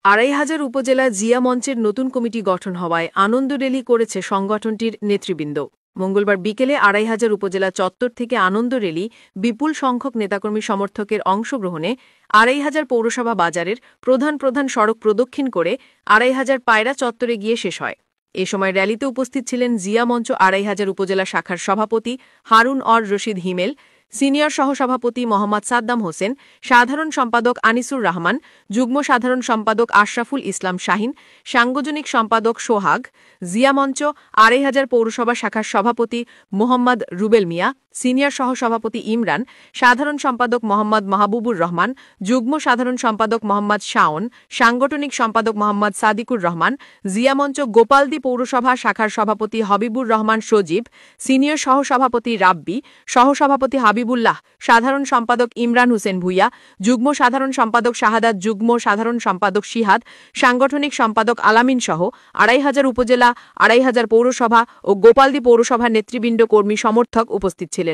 ২৫০০ উপজেলা জিয়া মঞ্চের নতুন কমিটি গঠন হওয়ায় আনন্দ র্যালি করেছে সংগঠনটির নেতৃবৃন্দ। মঙ্গলবার বিকেলে ২৫০০ উপজেলা চত্বর থেকে আনন্দ র্যালি বিপুল সংখ্যক নেতাকর্মী সমর্থকের অংশগ্রহণে ২৫০০ পৌরসভা বাজারের প্রধান প্রধান সড়ক প্রদক্ষিণ করে ২৫০০ পায়রা চত্বরে গিয়ে শেষ হয়। এ সময় র্যালিতে উপস্থিত ছিলেন জিয়া মঞ্চ ২৫০০ উপজেলা শাখার সভাপতি Harun or Rashid Himel, senior সহসভাপতি মোহাম্মদ সাদ্দাম হোসেন, সাধারণ সম্পাদক আনিসুর রহমান, যুগ্ম সাধারণ সম্পাদক আশরাফুল ইসলাম শাহিন, সাংগঠনিক সম্পাদক সোহাগ, জিয়া মঞ্চ ২৫০০ পৌরসভা শাখার সভাপতি মোহাম্মদ রুবেল মিয়া, সিনিয়র সহসভাপতি ইমরান, সাধারণ সম্পাদক মোহাম্মদ মাহবুবুর রহমান, যুগ্ম সাধারণ সম্পাদক মোহাম্মদ শাওন, সাংগঠনিক সম্পাদক মোহাম্মদ সাদিকুর রহমান, জিয়া মঞ্চ গোপালদি পৌরসভা শাখার সভাপতি হবিবুর রহমান সজীব, সিনিয়র সহসভাপতি রাব্বি, সহসভাপতি হাবিবুল্লাহ, সাধারণ সম্পাদক ইমরান হোসেন ভুইয়া, যুগ্ম সাধারণ সম্পাদক শাহাদাত, যুগ্ম সাধারণ সম্পাদক শিহাদ, সাংগঠনিক সম্পাদক আলামিন সহ ২৫০০ উপজেলা, ২৫০০ পৌরসভা ও গোপালদি পৌরসভার নেতৃবৃন্দ, কর্মী সমর্থক উপস্থিত ছিলেন।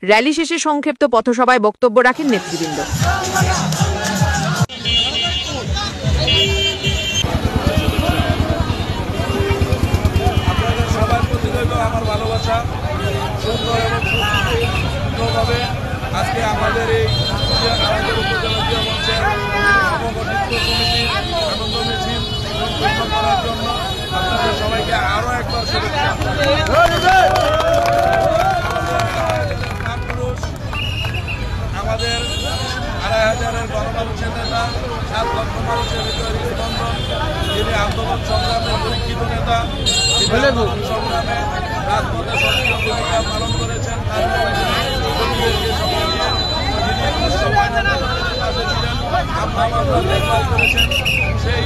র্যালি শেষে সংক্ষিপ্ত পথসভায় বক্তব্য রাখেন নেতৃবৃন্দ। আমার ভালোবাসা সুন্দর এবং সুন্দরভাবে আজকে আমাদের এই উপজেলা জিয়া মঞ্চের নবগঠিত কমিটির আনন্দ মিছিল সম্পন্ন করার জন্য আপনাদের সবাইকে আরও একবার শুভেচ্ছা। আমাদের ২৫০০-এর গণমানুষের নেতা, ৭ লক্ষ মানুষের হৃদয়ের স্পন্দন, যিনি আন্দোলন সংগ্রামের পরীক্ষিত নেতা, সংগ্রামে রাজপথে সক্রিয় ভূমিকা পালন করেছেন, দেখভাল করেছেন, সেই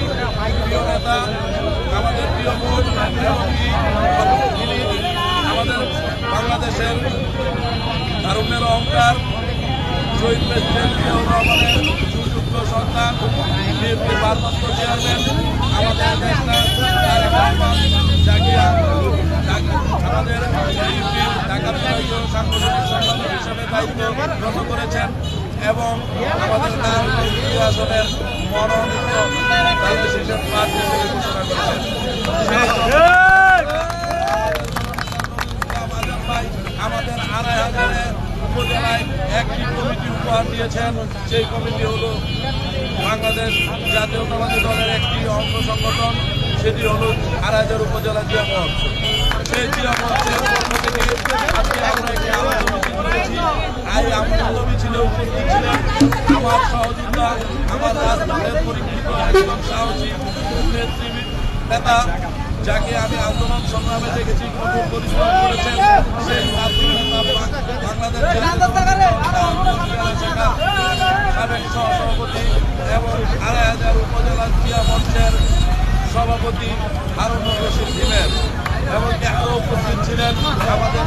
প্রিয় নেতা আমাদের প্রিয় বোন আমাদের বাংলাদেশের তারুণ্যের অহংকার, শহীদ প্রেসিডেন্ট জিয়াউর রহমানের সুযোগ্য সন্তান, বিএনপির ভারপ্রাপ্ত চেয়ারম্যান, আমাদের আমাদের ইউপির ঢাকা বিভাগীয় সাংগঠনিক সম্পাদক হিসেবে দায়িত্ব গ্রহণ করেছেন এবং আমাদের আসনের মনোনীত বিশেষ প্রার্থী হিসেবে ঘোষণা করেছেন। আমাদের ২৫০০ উপজেলায় একটি কমিটি উপহার দিয়েছেন। সেই কমিটি হল বাংলাদেশ জাতীয়তাবাদী দলের একটি অঙ্গ সংগঠন, সেটি হল ২৫০০ উপজেলা জিয়া মঞ্চ। সেই জিয়া মঞ্চের পক্ষ থেকে আজকে আমরা একটি আনন্দ মিছিল করেছি। এই আনন্দ মিছিলে উপস্থিত ছিলেন আমার সহযোগিতা, আমার রাজপথের পরীক্ষিত একজন সাহসী নেতা, যাকে আমি আন্দোলন সংগ্রামে দেখেছি কঠোর পরিশ্রম করেছেন, সেই বাংলাদেশ সাবেক সহসভাপতি এবং ২৫০০ উপজেলা জিয়া মঞ্চের সভাপতি হারুন রশিদ হিমেল, এবং আরও উপস্থিত ছিলেন আমাদের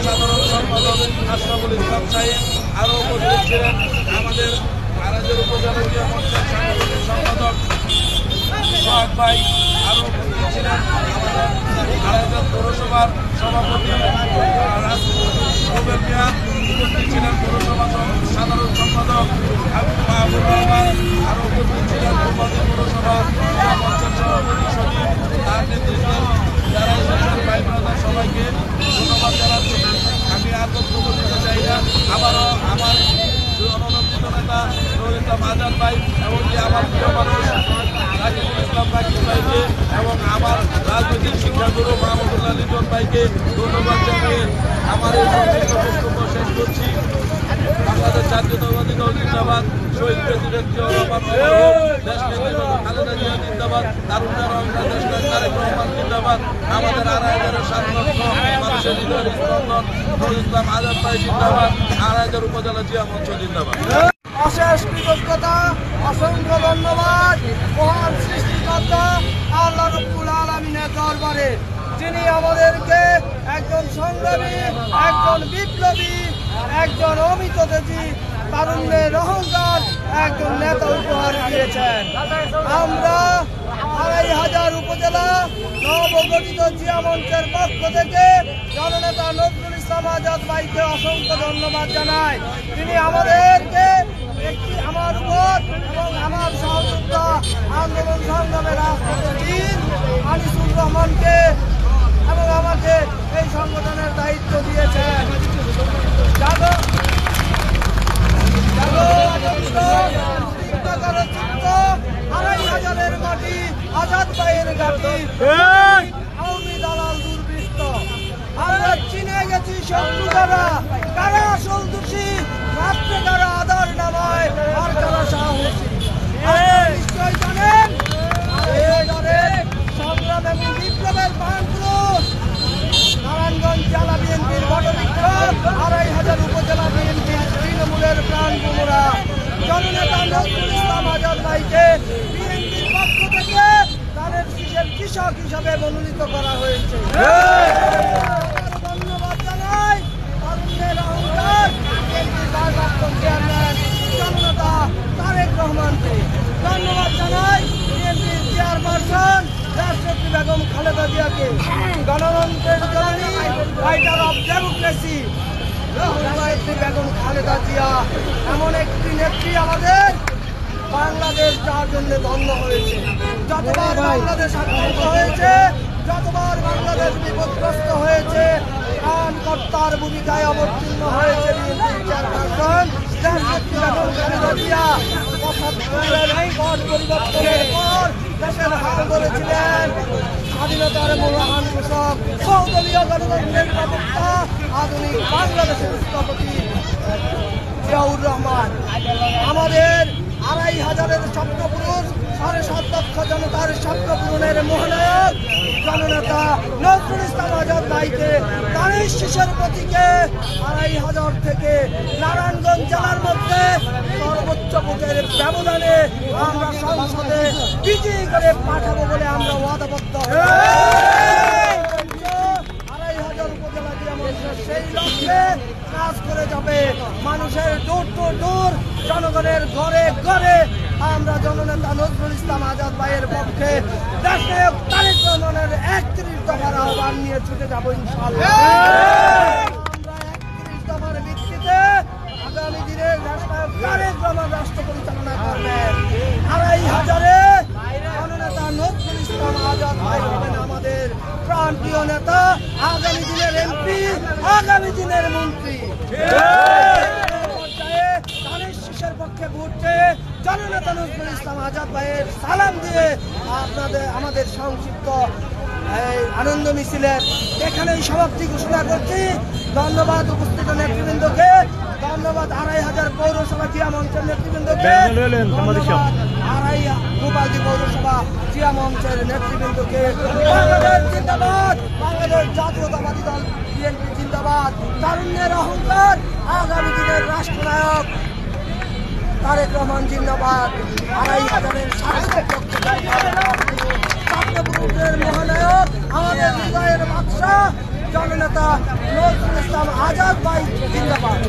সাধারণ সম্পাদক আশরাফুল ইসলাম শাহিন, আরও উপস্থিত ছিলেন আমাদের ২৫০০ উপজেলা জিয়া মঞ্চের সাংগঠনিক সম্পাদক সোহাগ ভাই, আরও উপস্থিত ছিলেন আমাদের ২৫০০ পৌরসভার সভাপতি রুবেল মিয়া, উপস্থিত ছিলেন পৌরসভা সাধারণ সম্পাদক মাহবুব রহমান, আরও উপস্থিত ছিলেন গোপালদি পৌরসভা মঞ্চের সভাপতি সজীব, তার নেতৃত্বে যারা এসেছেন ভাই ব্রাদার সবাইকে ধন্যবাদ জানাচ্ছি। আমি আর বক্তব্য দিতে চাই না। আবারও আমার জননন্দিত নেতা নুরুল ইসলাম আজাদ ভাই এবং আমার প্রিয় মানুষ রাকিবুল ইসলাম রাকিব ভাইকে এবং আমার রাজনৈতিক শিক্ষাগুরু মাহমুদুল্লাহ লিটন ভাইকে ধন্যবাদ জানিয়ে আমার এই সংক্ষিপ্ত বক্তব্য শেষ করছি। বাংলাদেশ জাতীয়তাবাদী দল জিন্দাবাদ, শহীদ প্রেসিডেন্ট জিয়াউর রহমান, দেশ নেত্রী খালেদা জিয়া জিন্দাবাদ, তারুণ্যের অহংকার দেশ তারেক রহমান জিন্দাবাদ, আমাদের ২৫০০-এর ৭ লক্ষ মানুষের হৃদয়ের স্পন্দন নুরুল ইসলাম আজাদ ভাই জিন্দাবাদ, ২৫০০ উপজেলা জিয়া মঞ্চ জিন্দাবাদ। অশেষ কৃতজ্ঞতা, অসংখ্য ধন্যবাদ মহান সৃষ্টিকর্তা আল্লাহ রাব্বুল আলামিনের দরবারে, যিনি আমাদেরকে একজন সংগ্রামী, একজন বিপ্লবী, একজন অমিত তেজী, তারুণ্যের অহংকার একজন নেতা উপহার দিয়েছেন। আমরা ২৫০০ উপজেলা নবগঠিত জিয়া মঞ্চের পক্ষ থেকে জননেতা নজরুল ইসলাম আজাদ ভাইকে অসংখ্য ধন্যবাদ জানাই। তিনি আমাদেরকে আমার উপর এবং আমার সহযোদ্ধা আন্দোলন সংগ্রামের রাজপথের আনিসুর রহমানকে এবং আমাকে এই সংগঠনের দায়িত্ব দিয়েছেন। আড়াই হাজারের মাটি আজাদ ভাইয়ের ঘাটি, আওয়ামী দালাল দুর্বৃত্ত। আমরা চিনে গেছি শত্রু কারা, কারা আসল দোষী, রাত্রে কারা আদার নামায় আর কারা সাহসী। নিশ্চয় জানেন সংগ্রাম এবং বিপ্লবের প্রাণপুরুষ নারায়ণগঞ্জ জেলা বিএনপির বটবৃক্ষ, 2500 উপজেলা বিএনপির তৃণমূলের প্রাণপুরা জননেতা নজরুল ইসলাম আজাদ ভাইকে বিএনপির পক্ষ থেকে তাদের শীষের কৃষক হিসাবে মনোনীত করা হয়েছে। ধন্যবাদ জানাই তারুণ্যের অহংকার বিএনপির ভারপ্রাপ্ত চেয়ারম্যান জননেতা তারেক রহমানকে। ধন্যবাদ জানাই বিএনপির চেয়ারপারসন রাষ্ট্রপতি বেগম খালেদা জিয়াকে। গণতন্ত্রের জননী, fighter of democracy Begum Khaleda Zia এমন একটি নেত্রী আমাদের বাংলাদেশ যার জন্য ধন্য হয়েছে। যতবার বাংলাদেশ আক্রান্ত হয়েছে, যতবার বাংলাদেশ বিপদগ্রস্ত হয়েছে, ত্রাণকর্তার ভূমিকায় অবতীর্ণ হয়েছে বিএনপির চেয়ারপারসন রাষ্ট্রপতি বেগম খালেদা জিয়া। পট পরিবর্তনের পর দেশের হাল ধরেছিলেন স্বাধীনতার মহান ঘোষক, বহুদলীয় গণতন্ত্রের প্রবক্তা, আধুনিক বাংলাদেশের স্থপতি জিয়াউর রহমান। আমাদের 2500-এর স্বপ্নপুরুষ, 7.5 লক্ষ জনতার স্বপ্ন পূরণের মহানায়ক জননেতা নজরুল ইসলাম আজাদ ভাইকে তারই শীষের প্রতীকে 2500 থেকে নারায়ণগঞ্জ জেলার মধ্যে সর্বোচ্চ ভোটের ব্যবধানে আমরা সংসদে বিজয়ী করে পাঠাবো বলে আমরা ওয়াদাবদ্ধ। 2500 উপজেলা সেই লক্ষ্যে কাজ করে যাবে। মানুষের ডোর টু ডোর, জনগণের ঘরে ঘরে আমরা জননেতা নজরুল ইসলাম আজাদ ভাইয়ের পক্ষে দেশনায়ক তারেক রহমানের 31 দফার আহ্বান নিয়ে ছুটে যাবো ইনশাআল্লাহ। আমরা 31 দফার ভিত্তিতে আগামী দিনে দেশনায়ক তারেক রহমান রাষ্ট্র পরিচালনা করবেন। 2500-এ জননেতা নজরুল ইসলাম আজাদ ভাই হবেন আমাদের প্রাণপ্রিয় নেতা, আগামী দিনের এমপি, আগামী দিনের মন্ত্রী। শীষের পক্ষে ভোট চেয়ে জননেতা নজরুল ইসলাম আজাদ ভাইয়ের সালাম দিয়ে আমাদের সংক্ষিপ্ত আনন্দ মিছিলের এখানেই সমাপ্তি ঘোষণা করছি। ধন্যবাদ উপস্থিত নেতৃবৃন্দকে, ধন্যবাদ 2500 পৌরসভা ক্রীড়া মঞ্চের নেতৃবৃন্দকে, গোপালদী পৌরসভা ক্রীড়া মঞ্চের নেতৃবৃন্দকে। বাংলাদেশ জিন্দাবাদ, বাংলাদেশ জাতীয়তাবাদী দল বিএনপি জিন্দাবাদ। তারুণ্যের অহংকার, আগামী দিনের রাষ্ট্রনায়ক তারেক রহমান জিন্দাবাদ। 2500-এর স্বপ্নপুরুষের মহানায়ক, আমাদের হৃদয়ের বাদশা জননেতা নজরুল ইসলাম আজাদ ভাই জিন্দাবাদ।